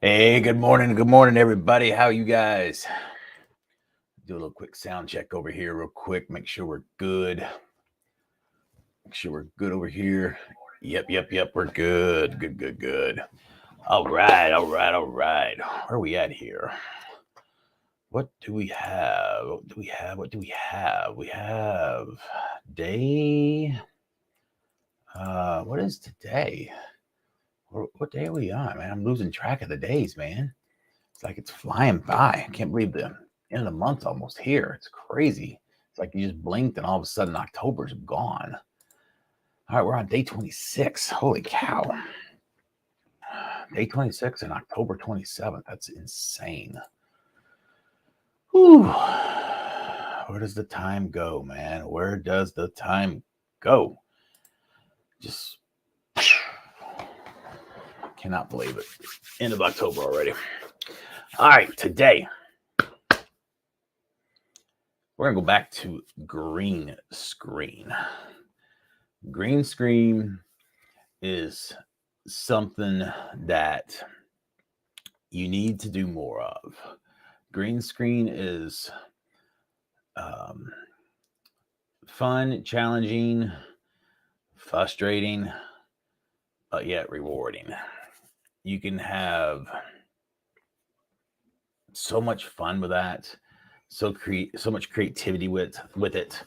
Hey, good morning, everybody. How you guys? Do a little quick sound check over here real quick. Make sure we're good. Make sure we're good over here. Yep. We're good. Good. All right. Where are we at here? What do we have? We have day. What is today? What day are we on, man? I'm losing track of the days, man. It's like it's flying by. I can't believe the end of the month's almost here. It's crazy. It's like you just blinked and all of a sudden October's gone. All right, we're on day 26. Holy cow. Day 26 and October 27th. That's insane. Whew. Where does the time go, man? Where does the time go? Just cannot believe it. End of October already. All right, today we're going to go back to green screen. Green screen is something that you need to do more of. Green screen is fun, challenging, frustrating, but yet rewarding. You can have so much fun with that, so much creativity with it.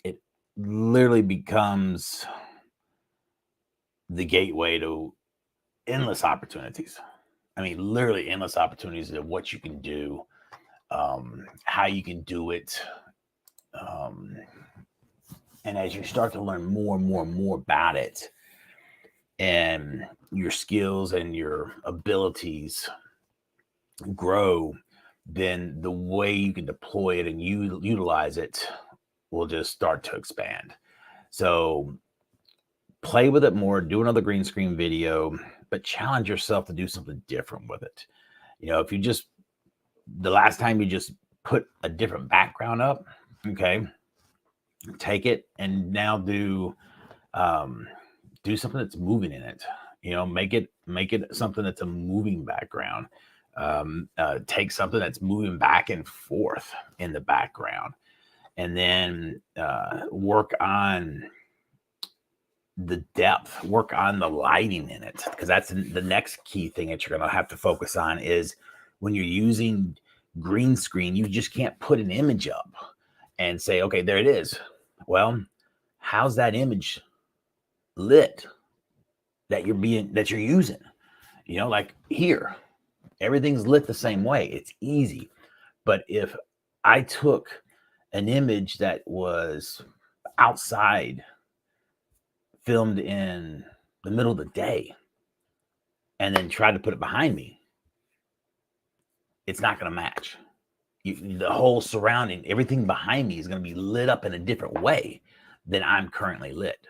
It literally becomes the gateway to endless opportunities. I mean, literally endless opportunities of what you can do, how you can do it, And as you start to learn more and more and more about it, and your skills and your abilities grow, then the way you can deploy it and you utilize it will just start to expand. So play with it more, do another green screen video, but challenge yourself to do something different with it. If you just, the last time you just put a different background up, okay, take it and now do something that's moving in it. Make it something that's a moving background. Take something that's moving back and forth in the background, and then work on the depth, work on the lighting in it, because that's the next key thing that you're going to have to focus on. Is when you're using green screen, you just can't put an image up and say, okay, there it is. Well, how's that image lit that you're using? Like here, everything's lit the same way. It's easy. But if I took an image that was outside, filmed in the middle of the day, and then tried to put it behind me, it's not going to match. The whole surrounding, everything behind me is going to be lit up in a different way than I'm currently lit.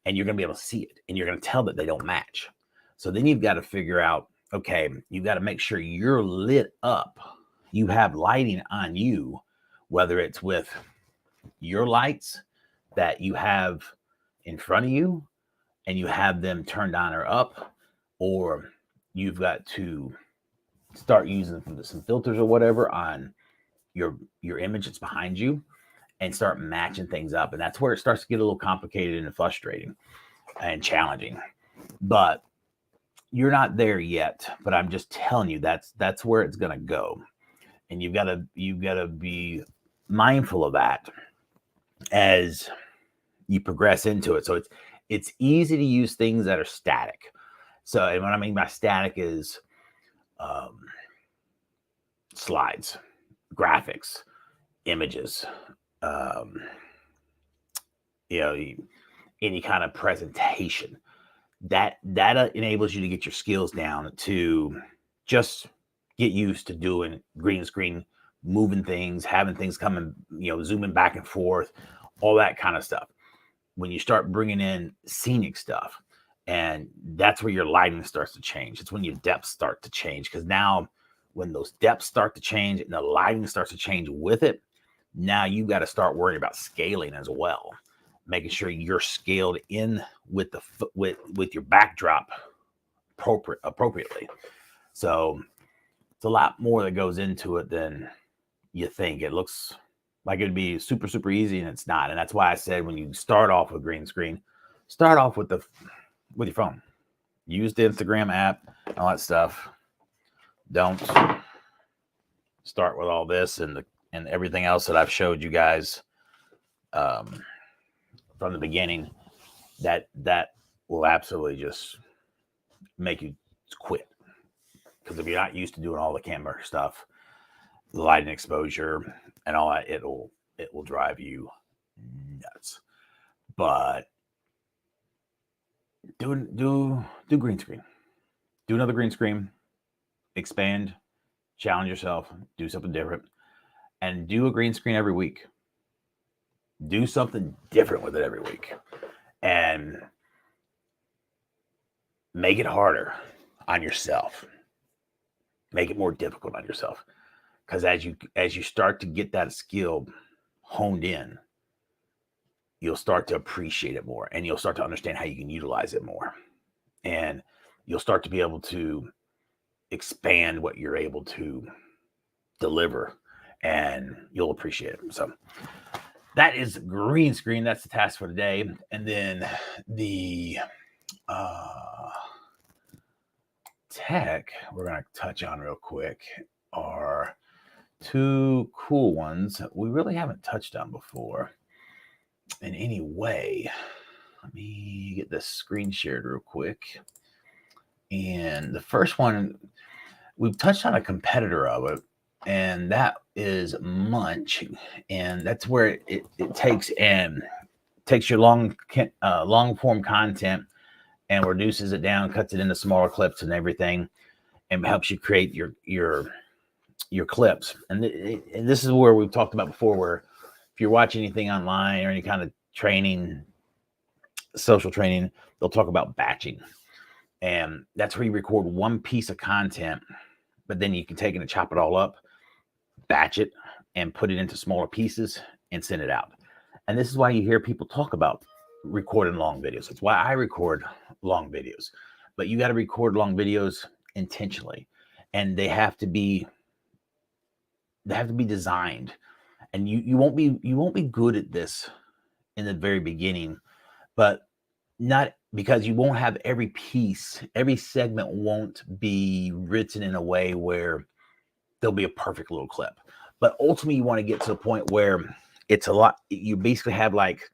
And you're going to be able to see it, and you're going to tell that they don't match. So then you've got to figure out, okay, you've got to make sure you're lit up. You have lighting on you, whether it's with your lights that you have in front of you and you have them turned on or up, or you've got to start using some filters or whatever on your image that's behind you, and start matching things up. And that's where it starts to get a little complicated and frustrating and challenging. But you're not there yet. But I'm just telling you, that's where it's going to go. And you've got to be mindful of that as you progress into it. So it's easy to use things that are static. So, and what I mean by static is slides, graphics, images, any kind of presentation. That enables you to get your skills down to just get used to doing green screen, moving things, having things coming, zooming back and forth, all that kind of stuff. When you start bringing in scenic stuff, and that's where your lighting starts to change. It's when your depths start to change, because now when those depths start to change and the lighting starts to change with it, now you've got to start worrying about scaling as well, making sure you're scaled in with with your backdrop appropriately. So it's a lot more that goes into it than you think. It looks like it'd be super, super easy, and it's not. And that's why I said, when you start off with green screen, start off with your phone. Use the Instagram app, all that stuff. Don't start with all this and everything else that I've showed you guys from the beginning. That will absolutely just make you quit. Because if you're not used to doing all the camera stuff, the light and exposure and all that, it will drive you nuts. But do green screen. Do another green screen. Expand, challenge yourself, do something different, and do a green screen every week. Do something different with it every week, and make it harder on yourself. Make it more difficult on yourself, because as you start to get that skill honed in, you'll start to appreciate it more, and you'll start to understand how you can utilize it more, and you'll start to be able to expand what you're able to deliver, and you'll appreciate it. So that is green screen. That's the task for today. And then the tech we're going to touch on real quick are two cool ones that we really haven't touched on before in any way. Let me get this screen shared real quick. And the first one, we've touched on a competitor of it, and that is Munch. And that's where it takes and takes your long form content and reduces it down, cuts it into smaller clips and everything, and helps you create your clips. And this is where we've talked about before, where if you're watching anything online or any kind of training, social training, they'll talk about batching. And that's where you record one piece of content, but then you can take it and chop it all up, batch it, and put it into smaller pieces and send it out. And this is why you hear people talk about recording long videos. It's why I record long videos. But you got to record long videos intentionally, and they have to be designed. And you won't be good at this in the very beginning, but not because you won't have every segment won't be written in a way where there'll be a perfect little clip. But ultimately, you want to get to the point where it's a lot. You basically have, like,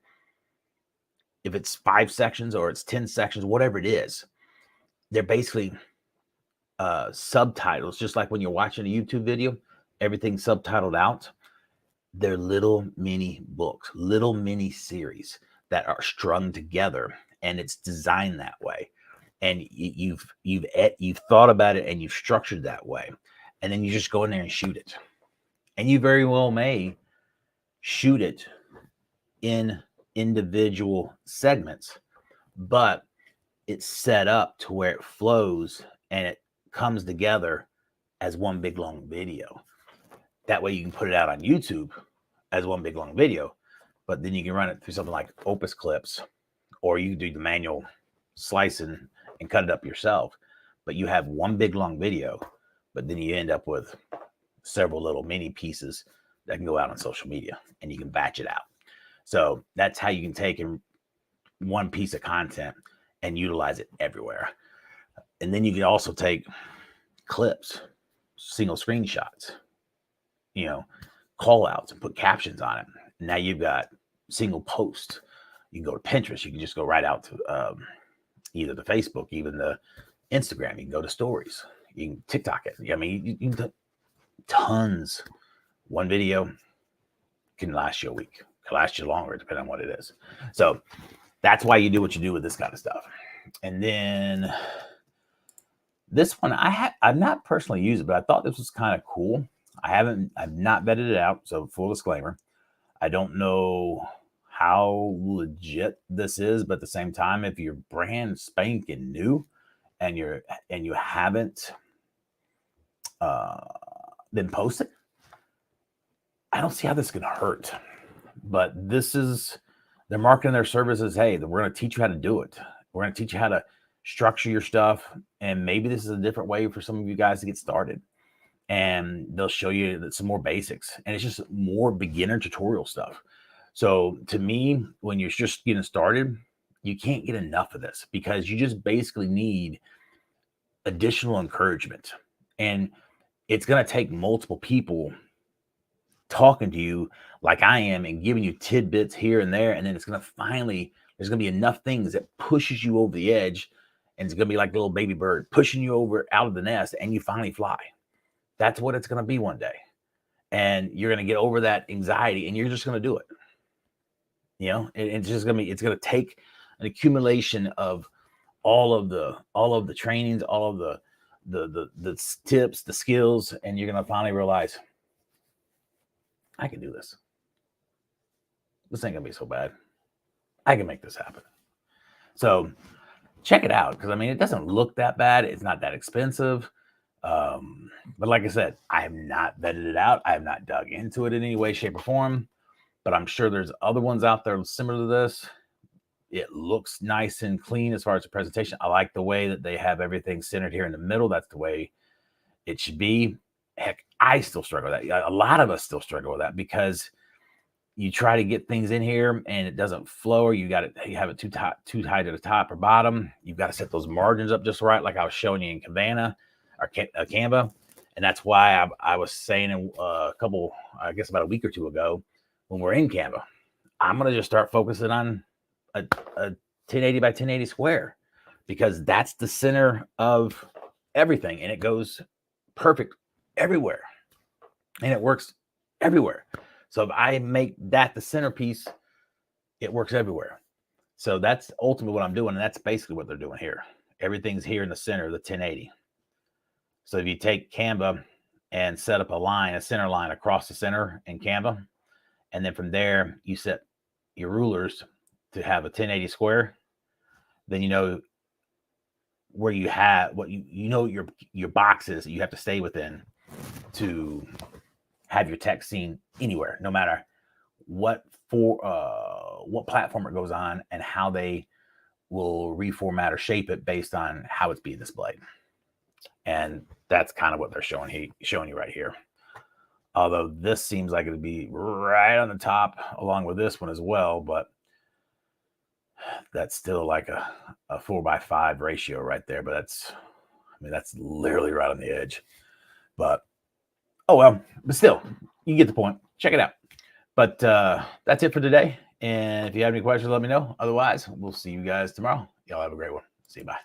if it's 5 sections or it's 10 sections, whatever it is, they're basically subtitles. Just like when you're watching a YouTube video, everything's subtitled out. They're little mini books, little mini series that are strung together, and it's designed that way. And you've thought about it and you've structured that way, and then you just go in there and shoot it. And you very well may shoot it in individual segments, but it's set up to where it flows and it comes together as one big long video. That way you can put it out on YouTube as one big long video, but then you can run it through something like Opus Clips, or you do the manual slicing and cut it up yourself. But you have one big long video, but then you end up with several little mini pieces that can go out on social media, and you can batch it out. So that's how you can take one piece of content and utilize it everywhere. And then you can also take clips, single screenshots, call outs, and put captions on it. Now you've got single posts. You can go to Pinterest. You can just go right out to either the Facebook, even the Instagram. You can go to stories. You can TikTok it. I mean, you can do tons. One video can last you a week. Can last you longer, depending on what it is. So that's why you do what you do with this kind of stuff. And then this one, I've not personally used it, but I thought this was kind of cool. I've not vetted it out, so full disclaimer. I don't know how legit this is, but at the same time, if you're brand spanking new and you haven't been posting, I don't see how this is going to hurt. But they're marketing their services. Hey, we're going to teach you how to do it. We're going to teach you how to structure your stuff. And maybe this is a different way for some of you guys to get started. And they'll show you some more basics. And it's just more beginner tutorial stuff. So to me, when you're just getting started, you can't get enough of this, because you just basically need additional encouragement. And it's going to take multiple people talking to you like I am and giving you tidbits here and there. And then there's going to be enough things that pushes you over the edge. And it's going to be like a little baby bird pushing you over out of the nest, and you finally fly. That's what it's going to be one day. And you're going to get over that anxiety, and you're just going to do it. It's going to take an accumulation of all of the trainings, all of the tips, the skills, and you're going to finally realize, I can do this. This ain't going to be so bad. I can make this happen. So check it out, because it doesn't look that bad. It's not that expensive. But like I said, I have not vetted it out. I have not dug into it in any way, shape, or form. But I'm sure there's other ones out there similar to this. It looks nice and clean as far as the presentation. I like the way that they have everything centered here in the middle. That's the way it should be. Heck, I still struggle with that. A lot of us still struggle with that, because you try to get things in here and it doesn't flow, or you have it too high to the top or bottom. You've got to set those margins up just right, like I was showing you in Canva. And that's why I was saying about a week or two ago, when we're in Canva, I'm going to just start focusing on a 1080 by 1080 square, because that's the center of everything, and it goes perfect everywhere, and it works everywhere. So if I make that the centerpiece, it works everywhere. So that's ultimately what I'm doing, and that's basically what they're doing here. Everything's here in the center of the 1080. So if you take Canva and set up a center line across the center in Canva, and then from there you set your rulers to have a 1080 square, then you know where you have what your boxes that you have to stay within to have your text seen anywhere, no matter what platform it goes on and how they will reformat or shape it based on how it's being displayed. And that's kind of what they're showing you right here. Although this seems like it would be right on the top along with this one as well, but that's still like a 4:5 ratio right there. But that's literally right on the edge. But oh well, but still, you get the point. Check it out. But that's it for today. And if you have any questions, let me know. Otherwise, we'll see you guys tomorrow. Y'all have a great one. See you. Bye.